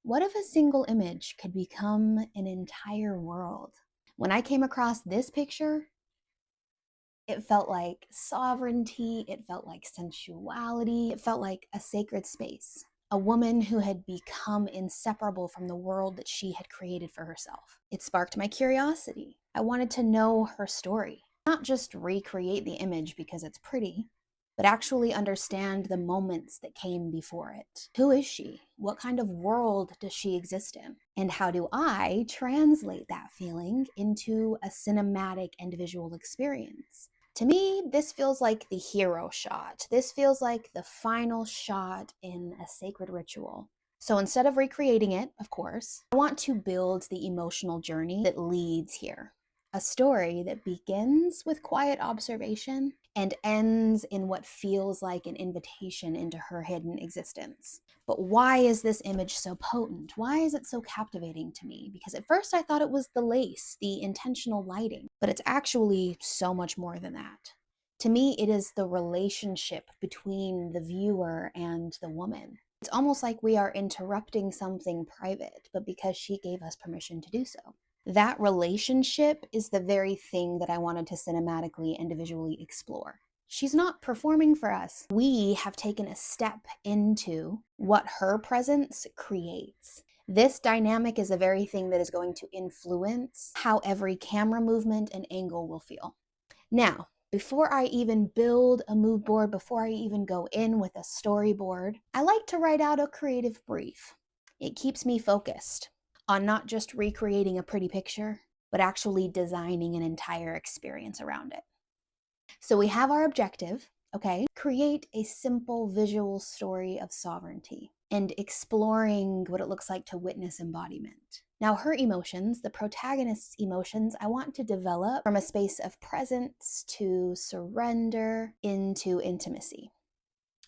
What if a single image could become an entire world? When I came across this picture, it felt like sovereignty, it felt like sensuality, it felt like a sacred space. A woman who had become inseparable from the world that she had created for herself. It sparked my curiosity. I wanted to know her story, not just recreate the image because it's pretty, but actually understand the moments that came before it. Who is she? What kind of world does she exist in? And how do I translate that feeling into a cinematic and visual experience? To me, this feels like the hero shot. This feels like the final shot in a sacred ritual. So instead of recreating it, of course, I want to build the emotional journey that leads here. A story that begins with quiet observation and ends in what feels like an invitation into her hidden existence. But why is this image so potent? Why is it so captivating to me? Because at first I thought it was the lace, the intentional lighting, but it's actually so much more than that. To me, it is the relationship between the viewer and the woman. It's almost like we are interrupting something private, but because she gave us permission to do so. That relationship is the very thing that I wanted to cinematically and visually explore. She's not performing for us. We have taken a step into what her presence creates. This dynamic is the very thing that is going to influence how every camera movement and angle will feel. Now, before I even build a mood board, before I even go in with a storyboard, I like to write out a creative brief. It keeps me focused on not just recreating a pretty picture, but actually designing an entire experience around it. So we have our objective, okay? Create a simple visual story of sovereignty and exploring what it looks like to witness embodiment. Now, her emotions, the protagonist's emotions, I want to develop from a space of presence to surrender into intimacy.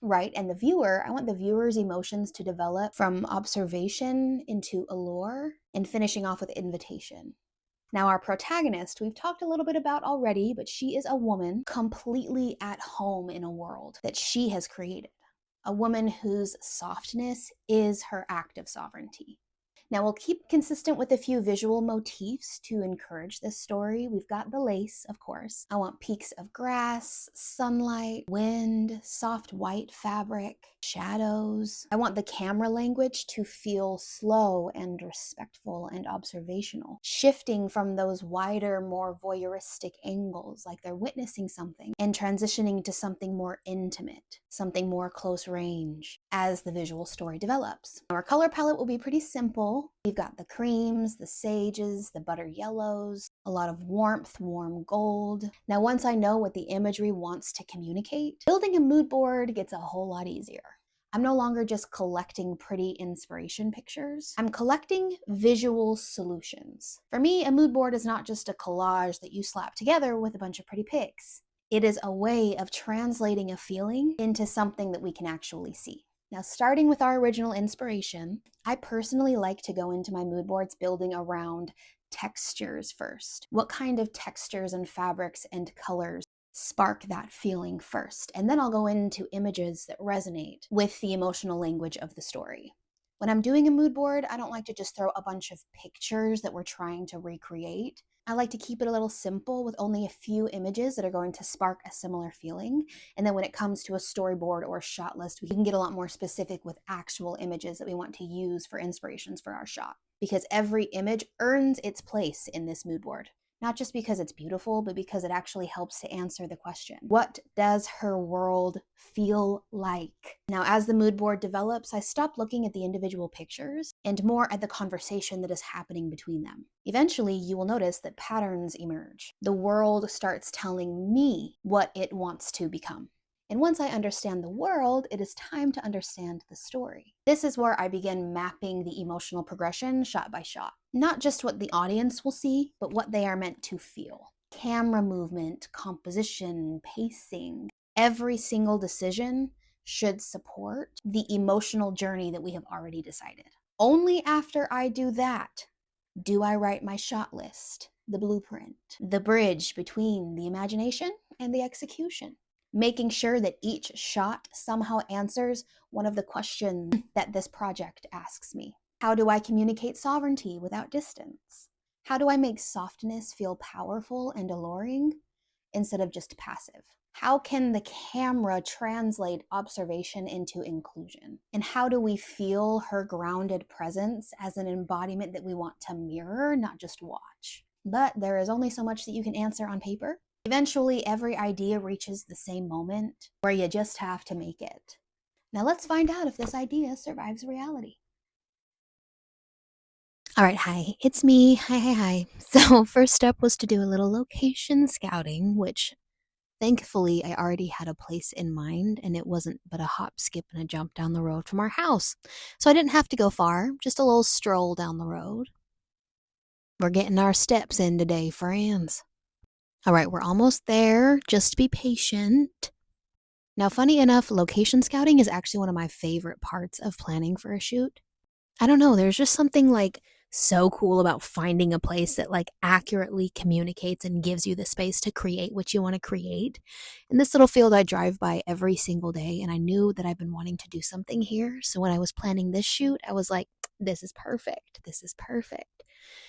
Right? And the viewer, I want the viewer's emotions to develop from observation into allure and finishing off with invitation. Now, our protagonist, we've talked a little bit about already, but she is a woman completely at home in a world that she has created. A woman whose softness is her act of sovereignty. Now, we'll keep consistent with a few visual motifs to encourage this story. We've got the lace, of course. I want peaks of grass, sunlight, wind, soft white fabric, shadows. I want the camera language to feel slow and respectful and observational, shifting from those wider, more voyeuristic angles, like they're witnessing something, and transitioning to something more intimate, something more close range as the visual story develops. Our color palette will be pretty simple. We've got the creams, the sages, the butter yellows, a lot of warmth, warm gold. Now, once I know what the imagery wants to communicate, building a mood board gets a whole lot easier. I'm no longer just collecting pretty inspiration pictures. I'm collecting visual solutions. For me, a mood board is not just a collage that you slap together with a bunch of pretty pics. It is a way of translating a feeling into something that we can actually see. Now, starting with our original inspiration, I personally like to go into my mood boards building around textures first. What kind of textures and fabrics and colors spark that feeling first? And then I'll go into images that resonate with the emotional language of the story. When I'm doing a mood board, I don't like to just throw a bunch of pictures that we're trying to recreate. I like to keep it a little simple with only a few images that are going to spark a similar feeling. And then when it comes to a storyboard or a shot list, we can get a lot more specific with actual images that we want to use for inspirations for our shot. Because every image earns its place in this mood board. Not just because it's beautiful, but because it actually helps to answer the question. What does her world feel like? Now, as the mood board develops, I stop looking at the individual pictures and more at the conversation that is happening between them. Eventually, you will notice that patterns emerge. The world starts telling me what it wants to become. And once I understand the world, it is time to understand the story. This is where I begin mapping the emotional progression shot by shot. Not just what the audience will see, but what they are meant to feel. Camera movement, composition, pacing. Every single decision should support the emotional journey that we have already decided. Only after I do that do I write my shot list, the blueprint, the bridge between the imagination and the execution, making sure that each shot somehow answers one of the questions that this project asks me. How do I communicate sovereignty without distance? How do I make softness feel powerful and alluring instead of just passive? How can the camera translate observation into inclusion? And how do we feel her grounded presence as an embodiment that we want to mirror, not just watch? But there is only so much that you can answer on paper. Eventually, every idea reaches the same moment where you just have to make it. Now let's find out if this idea survives reality. All right, hi, it's me. Hi. So, first step was to do a little location scouting, which thankfully I already had a place in mind and it wasn't but a hop, skip, and a jump down the road from our house. So I didn't have to go far, just a little stroll down the road. We're getting our steps in today, friends. All right, we're almost there. Just be patient. Now, funny enough, location scouting is actually one of my favorite parts of planning for a shoot. I don't know, there's just something like so cool about finding a place that like accurately communicates and gives you the space to create what you want to create. In this little field I drive by every single day, and I knew that I've been wanting to do something here. So when I was planning this shoot, I was like, this is perfect. This is perfect.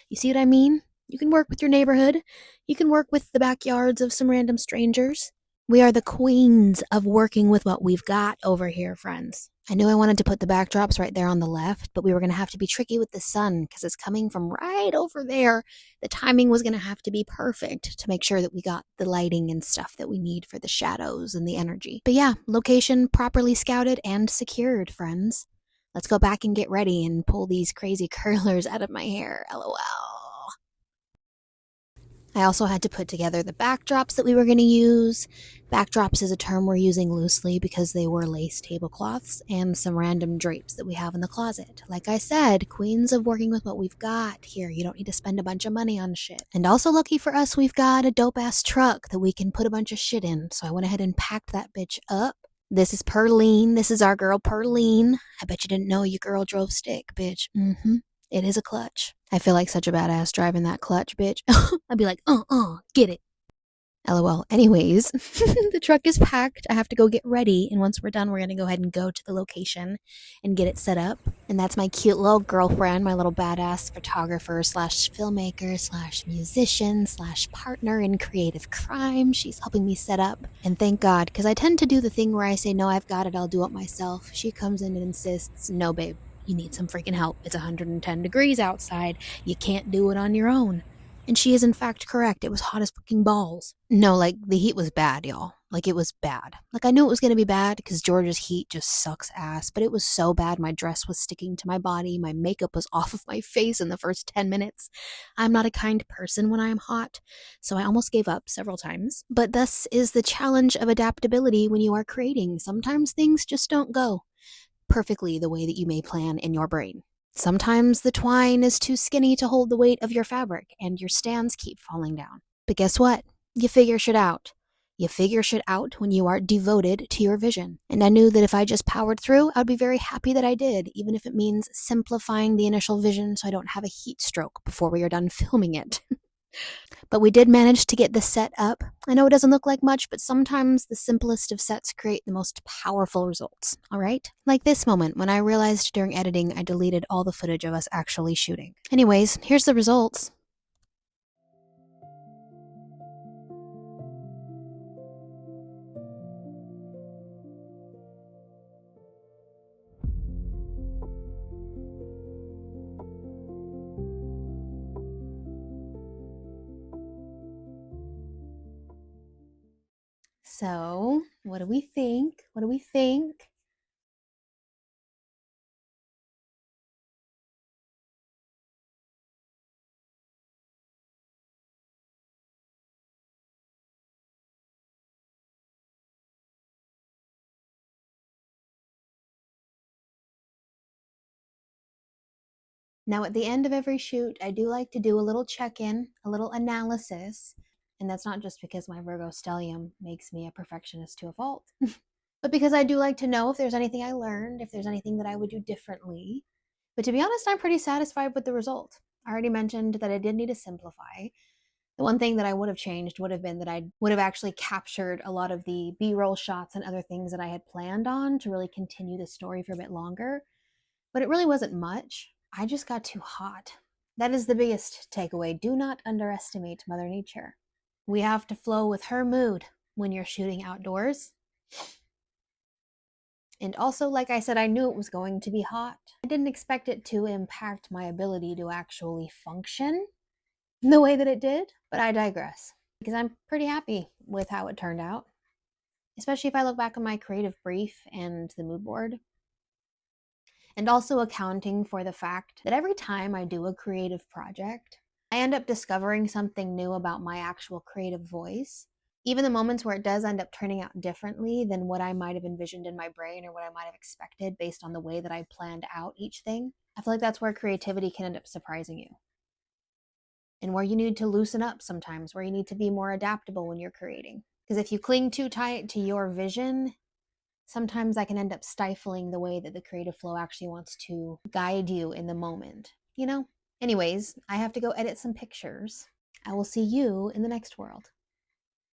You see what I mean? You can work with your neighborhood. You can work with the backyards of some random strangers. We are the queens of working with what we've got over here, friends. I knew I wanted to put the backdrops right there on the left, but we were going to have to be tricky with the sun because it's coming from right over there. The timing was going to have to be perfect to make sure that we got the lighting and stuff that we need for the shadows and the energy. But yeah, location properly scouted and secured, friends. Let's go back and get ready and pull these crazy curlers out of my hair, lol. I also had to put together the backdrops that we were going to use. Backdrops is a term we're using loosely because they were lace tablecloths and some random drapes that we have in the closet. Like I said, queens of working with what we've got here. You don't need to spend a bunch of money on shit. And also lucky for us, we've got a dope-ass truck that we can put a bunch of shit in. So I went ahead and packed that bitch up. This is Perline. This is our girl Perline. I bet you didn't know your girl drove stick, bitch. It is a clutch. I feel like such a badass driving that clutch, bitch. I'd be like, get it. LOL. Anyways, the truck is packed. I have to go get ready. And once we're done, we're going to go ahead and go to the location and get it set up. And that's my cute little girlfriend, my little badass photographer slash filmmaker slash musician slash partner in creative crime. She's helping me set up. And thank God, because I tend to do the thing where I say, no, I've got it. I'll do it myself. She comes in and insists, no, babe, you need some freaking help. It's 110 degrees outside. You can't do it on your own. And she is in fact correct. It was hot as fucking balls. No, like the heat was bad, y'all. Like it was bad. Like I knew it was going to be bad because Georgia's heat just sucks ass. But it was so bad my dress was sticking to my body. My makeup was off of my face in the first 10 minutes. I'm not a kind person when I am hot. So I almost gave up several times. But thus is the challenge of adaptability when you are creating. Sometimes things just don't go perfectly the way that you may plan in your brain. Sometimes the twine is too skinny to hold the weight of your fabric and your stands keep falling down. But guess what? You figure shit out. You figure shit out when you are devoted to your vision. And I knew that if I just powered through, I'd be very happy that I did, even if it means simplifying the initial vision so I don't have a heat stroke before we are done filming it. But we did manage to get the set up. I know it doesn't look like much, but sometimes the simplest of sets create the most powerful results, all right? Like this moment when I realized during editing I deleted all the footage of us actually shooting. Anyways, here's the results. So, what do we think? What do we think? Now, at the end of every shoot, I do like to do a little check-in, a little analysis, and that's not just because my Virgo stellium makes me a perfectionist to a fault, but because I do like to know if there's anything I learned, if there's anything that I would do differently. But to be honest, I'm pretty satisfied with the result. I already mentioned that I did need to simplify. The one thing that I would have changed would have been that I would have actually captured a lot of the B-roll shots and other things that I had planned on to really continue the story for a bit longer. But it really wasn't much. I just got too hot. That is the biggest takeaway. Do not underestimate Mother Nature. We have to flow with her mood when you're shooting outdoors. And also, like I said, I knew it was going to be hot. I didn't expect it to impact my ability to actually function the way that it did, but I digress. Because I'm pretty happy with how it turned out, especially if I look back on my creative brief and the mood board. And also accounting for the fact that every time I do a creative project, I end up discovering something new about my actual creative voice. Even the moments where it does end up turning out differently than what I might have envisioned in my brain or what I might have expected based on the way that I planned out each thing, I feel like that's where creativity can end up surprising you. And where you need to loosen up sometimes, where you need to be more adaptable when you're creating. Because if you cling too tight to your vision, sometimes that can end up stifling the way that the creative flow actually wants to guide you in the moment, you know? Anyways, I have to go edit some pictures. I will see you in the next world.